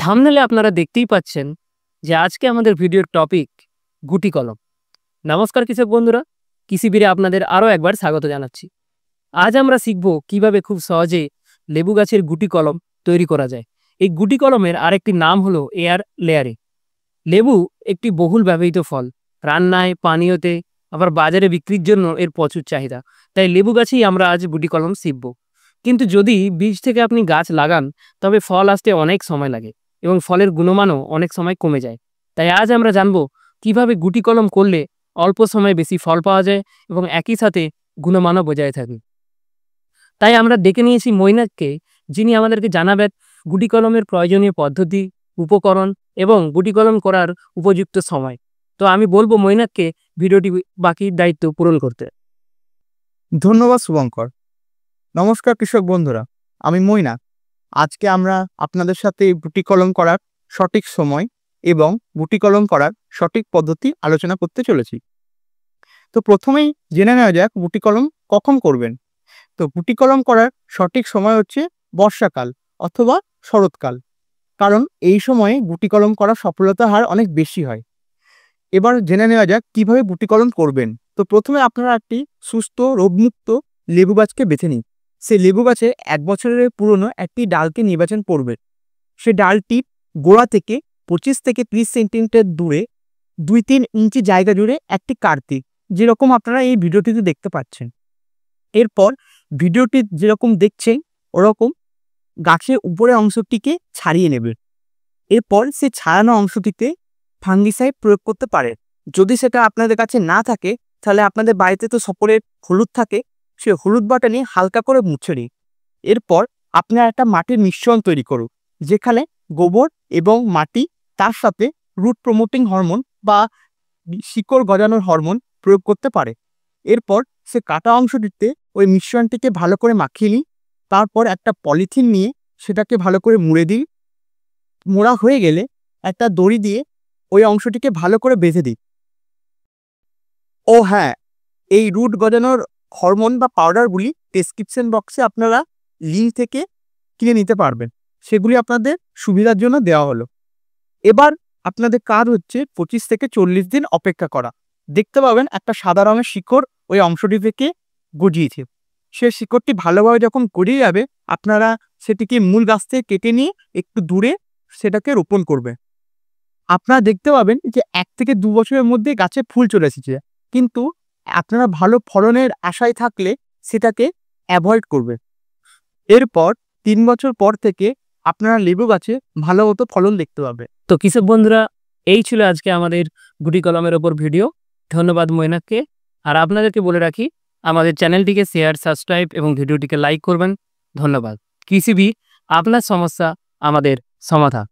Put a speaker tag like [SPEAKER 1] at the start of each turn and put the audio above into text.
[SPEAKER 1] থাম্বনেলে আপনারা দেখতেই পাচ্ছেন যে আজকে আমাদের ভিডিওর টপিক গুটি কলম। নমস্কার কৃষক বন্ধুরা, কৃষিবিরে আপনাদের আরও একবার স্বাগত জানাচ্ছি। আজ আমরা শিখব কিভাবে খুব সহজে লেবু গাছের গুটি কলম তৈরি করা যায়। এই গুটি কলমের আরেকটি নাম হলো এয়ার লেয়ারে। লেবু একটি বহুল ব্যবহৃত ফল, রান্নায়, পানীয়তে, আবার বাজারে বিক্রির জন্য এর প্রচুর চাহিদা। তাই লেবু গাছেই আমরা আজ গুটি কলম শিখব। কিন্তু যদি বীজ থেকে আপনি গাছ লাগান তবে ফল আসতে অনেক সময় লাগে এবং ফলের গুণমানও অনেক সময় কমে যায়। তাই আজ আমরা জানব কিভাবে গুটি কলম করলে অল্প সময়ে বেশি ফল পাওয়া যায় এবং একই সাথে গুণমানও বজায় থাকে। তাই আমরা ডেকে নিয়েছি মৈনাককে, যিনি আমাদেরকে জানাবেন গুটি কলমের প্রয়োজনীয় পদ্ধতি, উপকরণ এবং গুটি কলম করার উপযুক্ত সময়। তো আমি বলবো মৈনাককে ভিডিওটি বাকি দায়িত্ব পূরণ করতে।
[SPEAKER 2] ধন্যবাদ শুভঙ্কর। নমস্কার কৃষক বন্ধুরা, আমি মৈনাক। আজকে আমরা আপনাদের সাথে গুটি কলম করার সঠিক সময় এবং গুটি কলম করার সঠিক পদ্ধতি আলোচনা করতে চলেছি। তো প্রথমেই জেনে নেওয়া যাক গুটি কলম কখন করবেন। তো গুটি কলম করার সঠিক সময় হচ্ছে বর্ষাকাল অথবা শরৎকাল, কারণ এই সময়ে গুটি কলম করার সফলতার হার অনেক বেশি হয়। এবার জেনে নেওয়া যাক কিভাবে গুটি কলম করবেন। তো প্রথমে আপনারা একটি সুস্থ রোগমুক্ত লেবু গাছকে বেছে নিন। সেই লেবু গাছে 1 বছরের পুরনো একটি ডালকে নির্বাচন করবেন। সে ডালটি গোড়া থেকে 25 থেকে 30 সেন্টিমিটার দূরে 2-3 ইঞ্চি জায়গা জুড়ে একটি কার্তিক, যেরকম আপনারা এই ভিডিওটিতে দেখতে পাচ্ছেন। এরপর ভিডিওটি যেরকম দেখছেন ওরকম গাছের উপরের অংশটিকে ছাড়িয়ে নেবেন। এরপর সে ছাড়ানো অংশটিতে ফাঙ্গিসাইড প্রয়োগ করতে পারেন। যদি সেটা আপনাদের কাছে না থাকে তাহলে আপনাদের বাড়িতে তো সকলের হলুদ থাকে, সে হলুদ বাটা নিয়ে হালকা করে মুছে নিন। এরপর আপনারা একটা মাটির মিশ্রণ তৈরি করুন, যেখানে গোবর এবং মাটি, তার সাথে রুট প্রমোটিং হরমোন বা শিকড় গজানোর হরমোন প্রয়োগ করতে পারে। এরপর সে কাটা অংশটিতে ওই মিশ্রণটিকে ভালো করে মাখিয়ে নিন। তারপর একটা পলিথিন নিয়ে সেটাকে ভালো করে মুড়ে দিন। মোড়া হয়ে গেলে একটা দড়ি দিয়ে ওই অংশটিকে ভালো করে বেঁধে দিন। ও হ্যাঁ, এই রুট গজানোর হরমোন বা পাউডারগুলি ডেসক্রিপশন বক্সে আপনারা লিঙ্ক থেকে কিনে নিতে পারবেন, সেগুলি আপনাদের সুবিধার জন্য দেওয়া হলো। এবার আপনাদের কাজ হচ্ছে 25 থেকে 40 দিন অপেক্ষা করা। দেখতে পাবেন একটা সাদা রঙের শিকড় ওই অংশটি থেকে গজিয়েছে। সে শিকড়টি ভালোভাবে যখন গজিয়ে যাবে আপনারা সেটিকে মূল গাছ থেকে কেটে নিয়ে একটু দূরে সেটাকে রোপণ করবে। আপনারা দেখতে পাবেন যে 1 থেকে 2 বছরের মধ্যে গাছে ফুল চলে এসেছে, কিন্তু আপনারা ভালো ফলনের আশায় থাকলে সেটাকে অ্যাভয়েড করবে। এরপর 3 বছর পর থেকে আপনারা লেবু গাছে ভালো মতো ফলন দেখতে পাবে।
[SPEAKER 1] তো কৃষক বন্ধুরা, এই ছিল আজকে আমাদের গুটি কলমের ওপর ভিডিও। ধন্যবাদ মৈনাককে। আর আপনাদেরকে বলে রাখি, আমাদের চ্যানেলটিকে শেয়ার, সাবস্ক্রাইব এবং ভিডিওটিকে লাইক করবেন। ধন্যবাদ। কৃষিবিদ, আপনার সমস্যা আমাদের সমাধান।